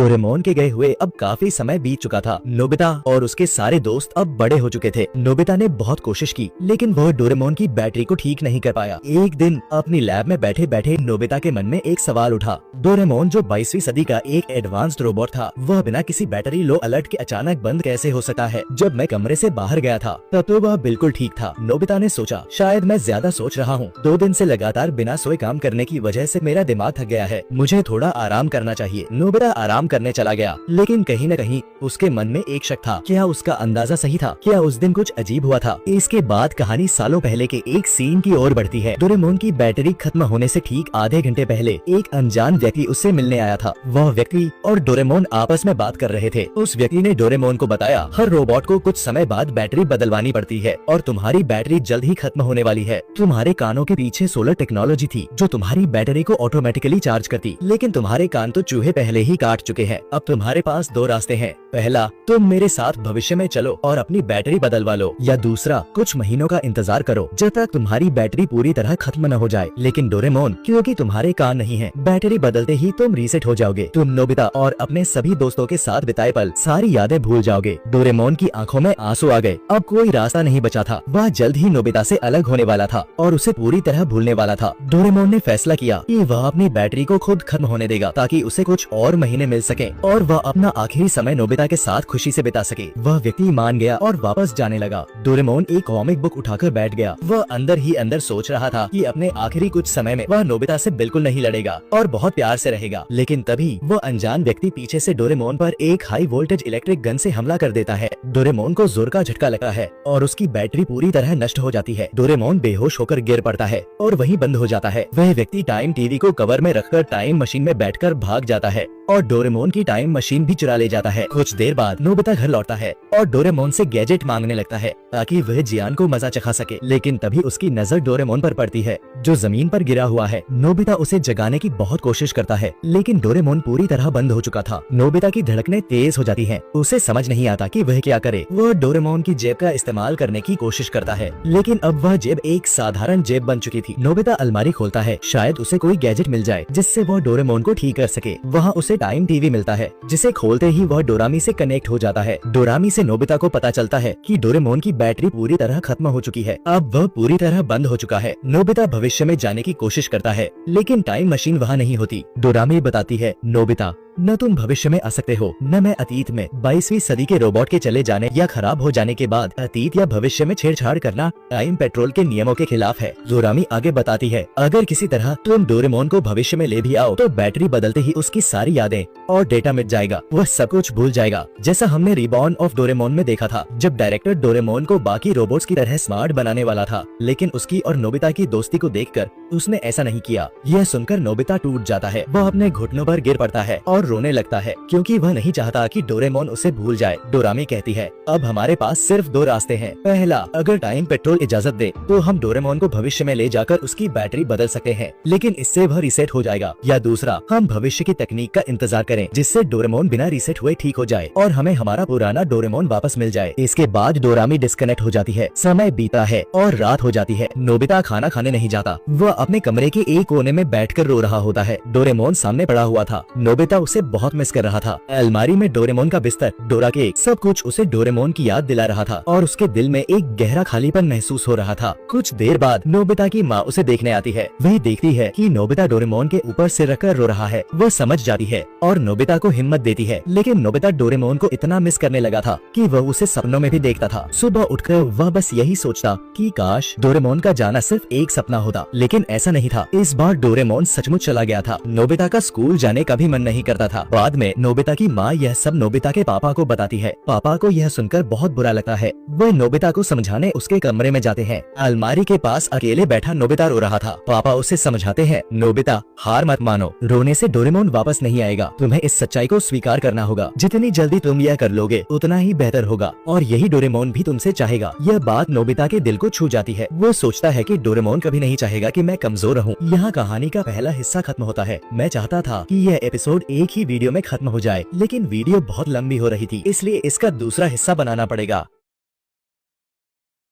Doraemon के गए हुए अब काफी समय बीत चुका था। नोबिता और उसके सारे दोस्त अब बड़े हो चुके थे। नोबिता ने बहुत कोशिश की लेकिन वह डोरेमोन की बैटरी को ठीक नहीं कर पाया। एक दिन अपनी लैब में बैठे बैठे नोबिता के मन में एक सवाल उठा। डोरेमोन जो 22वीं सदी का एक एडवांस्ड रोबोट था, वह बिना किसी बैटरी लो अलर्ट के अचानक बंद कैसे हो सकता है? जब मैं कमरे से बाहर गया था तब तो वह बिल्कुल ठीक था। नोबिता ने सोचा, शायद मैं ज्यादा सोच रहा हूँ। 2 दिन से लगातार बिना सोए काम करने की वजह से मेरा दिमाग थक गया है, मुझे थोड़ा आराम करना चाहिए। नोबिता आराम करने चला गया लेकिन कहीं न कहीं उसके मन में एक शक था। क्या उसका अंदाजा सही था? क्या उस दिन कुछ अजीब हुआ था? इसके बाद कहानी सालों पहले के एक सीन की ओर बढ़ती है। डोरेमोन की बैटरी खत्म होने से ठीक आधे घंटे पहले एक अनजान व्यक्ति उससे मिलने आया था। वह व्यक्ति और डोरेमोन आपस में बात कर रहे थे। उस व्यक्ति ने डोरेमोन को बताया, हर रोबोट को कुछ समय बाद बैटरी बदलवानी पड़ती है और तुम्हारी बैटरी जल्द ही खत्म होने वाली है। तुम्हारे कानों के पीछे सोलर टेक्नोलॉजी थी जो तुम्हारी बैटरी को ऑटोमेटिकली चार्ज करती, लेकिन तुम्हारे कान तो चूहे पहले ही काट चुके हैं। अब तुम्हारे पास 2 रास्ते हैं। पहला, तुम मेरे साथ भविष्य में चलो और अपनी बैटरी बदलवा लो, या दूसरा, कुछ महीनों का इंतजार करो जब तक तुम्हारी बैटरी पूरी तरह खत्म न हो जाए। लेकिन डोरेमोन, क्योंकि तुम्हारे कान नहीं हैं, बैटरी बदलते ही तुम रीसेट हो जाओगे। तुम नोबिता और अपने सभी दोस्तों के साथ बिताए पल, सारी यादें भूल जाओगे। डोरेमोन की आंखों में आंसू आ गए। अब कोई रास्ता नहीं बचा था। वह जल्द ही नोबिता से अलग होने वाला था और उसे पूरी तरह भूलने वाला था। डोरेमोन ने फैसला किया कि वह अपनी बैटरी को खुद खत्म होने देगा ताकि उसे कुछ और महीने मिल सके और वह अपना आखिरी समय नोबिता के साथ खुशी से बिता सके। वह व्यक्ति मान गया और वापस जाने लगा। डोरेमोन एक कॉमिक बुक उठाकर बैठ गया। वह अंदर ही अंदर सोच रहा था कि अपने आखिरी कुछ समय में वह नोबिता से बिल्कुल नहीं लड़ेगा और बहुत प्यार से रहेगा। लेकिन तभी वह अनजान व्यक्ति पीछे से डोरेमोन पर एक हाई वोल्टेज इलेक्ट्रिक गन से हमला कर देता है। डोरेमोन को जोर का झटका लगता है और उसकी बैटरी पूरी तरह नष्ट हो जाती है। डोरेमोन बेहोश होकर गिर पड़ता है और वहीं बंद हो जाता है। वह व्यक्ति टाइम टीवी को कवर में रखकर टाइम मशीन में बैठकर भाग जाता है और डोरेमोन की टाइम मशीन भी चुरा ले जाता है। कुछ देर बाद नोबिता घर लौटता है और डोरेमोन से गैजेट मांगने लगता है ताकि वह जियान को मजा चखा सके। लेकिन तभी उसकी नजर डोरेमोन पर पड़ती है जो जमीन पर गिरा हुआ है। नोबिता उसे जगाने की बहुत कोशिश करता है लेकिन डोरेमोन पूरी तरह बंद हो चुका था। नोबिता की धड़कनें तेज हो जाती हैं। उसे समझ नहीं आता कि वह क्या करे। वह डोरेमोन की जेब का इस्तेमाल करने की कोशिश करता है लेकिन अब वह जेब एक साधारण जेब बन चुकी थी। नोबिता अलमारी खोलता है, शायद उसे कोई गैजेट मिल जाए जिससे वह डोरेमोन को ठीक कर सके। वहाँ उसे टाइम टीवी मिलता है जिसे खोलते ही वह डोरामी से कनेक्ट हो जाता है। डोरामी से नोबिता को पता चलता है कि डोरेमोन की बैटरी पूरी तरह खत्म हो चुकी है। अब वह पूरी तरह बंद हो चुका है। नोबिता भविष्य में जाने की कोशिश करता है लेकिन टाइम मशीन वहाँ नहीं होती। डोरामी बताती है, नोबिता, न तुम भविष्य में आ सकते हो न मैं अतीत में। 22वीं सदी के रोबोट के चले जाने या खराब हो जाने के बाद अतीत या भविष्य में छेड़छाड़ करना टाइम पेट्रोल के नियमों के खिलाफ है। डोरामी आगे बताती है, अगर किसी तरह तुम डोरेमोन को भविष्य में ले भी आओ तो बैटरी बदलते ही उसकी सारी यादें और डेटा मिट जाएगा। वह सब कुछ भूल जाएगा, जैसा हमने रिबॉर्न ऑफ डोरेमोन में देखा था जब डायरेक्टर डोरेमोन को बाकी रोबोट्स की तरह स्मार्ट बनाने वाला था। लेकिन उसकी और नोबिता की दोस्ती को देखकर उसने ऐसा नहीं किया। यह सुनकर नोबिता टूट जाता है। वह अपने घुटनों पर गिर पड़ता है और रोने लगता है क्योंकि वह नहीं चाहता कि डोरेमोन उसे भूल जाए। डोरामी कहती है, अब हमारे पास सिर्फ 2 रास्ते हैं। पहला, अगर टाइम पेट्रोल इजाजत दे तो हम डोरेमोन को भविष्य में ले जाकर उसकी बैटरी बदल सकते हैं लेकिन इससे वह रीसेट हो जाएगा। या दूसरा, हम भविष्य की तकनीक का इंतजार करें जिससे डोरेमोन बिना रीसेट हुए ठीक हो जाए और हमें हमारा पुराना डोरेमोन वापस मिल जाए। इसके बाद डोरामी डिस्कनेक्ट हो जाती है। समय बीता है और रात हो जाती है। नोबिता खाना खाने नहीं जाता। वह अपने कमरे के एक कोने में बैठकर रो रहा होता है। डोरेमोन सामने पड़ा हुआ था। नोबिता उसे बहुत मिस कर रहा था। अलमारी में डोरेमोन का बिस्तर, डोरा केक, सब कुछ उसे डोरेमोन की याद दिला रहा था और उसके दिल में एक गहरा खालीपन महसूस हो रहा था। कुछ देर बाद नोबिता की माँ उसे देखने आती है। वह देखती है कि नोबिता डोरेमोन के ऊपर सिर रखकर रो रहा है। वह समझ जाती है और नोबिता को हिम्मत देती है। लेकिन नोबिता डोरेमोन को इतना मिस करने लगा था कि वह उसे सपनों में भी देखता था। सुबह उठकर वह बस यही सोचता कि काश डोरेमोन का जाना सिर्फ एक सपना होता, लेकिन ऐसा नहीं था। इस बार डोरेमोन सचमुच चला गया था। नोबिता का स्कूल जाने का भी मन नहीं करता था। बाद में नोबिता की माँ यह सब नोबिता के पापा को बताती है। पापा को यह सुनकर बहुत बुरा लगता है। वह नोबिता को समझाने उसके कमरे में जाते हैं। अलमारी के पास अकेले बैठा नोबिता रो रहा था। पापा उसे समझाते हैं, नोबिता, हार मत मानो, रोने से डोरेमोन वापस नहीं आएगा। तुम्हें इस सच्चाई को स्वीकार करना होगा। जितनी जल्दी तुम यह कर लोगे उतना ही बेहतर होगा और यही डोरेमोन भी तुमसे चाहेगा। यह बात नोबिता के दिल को छू जाती है। वो सोचता है कि डोरेमोन कभी नहीं चाहेगा कि मैं कमजोर रहूं। यहाँ कहानी का पहला हिस्सा खत्म होता है। मैं चाहता था कि यह एपिसोड एक ही वीडियो में खत्म हो जाए लेकिन वीडियो बहुत लंबी हो रही थी, इसलिए इसका दूसरा हिस्सा बनाना पड़ेगा।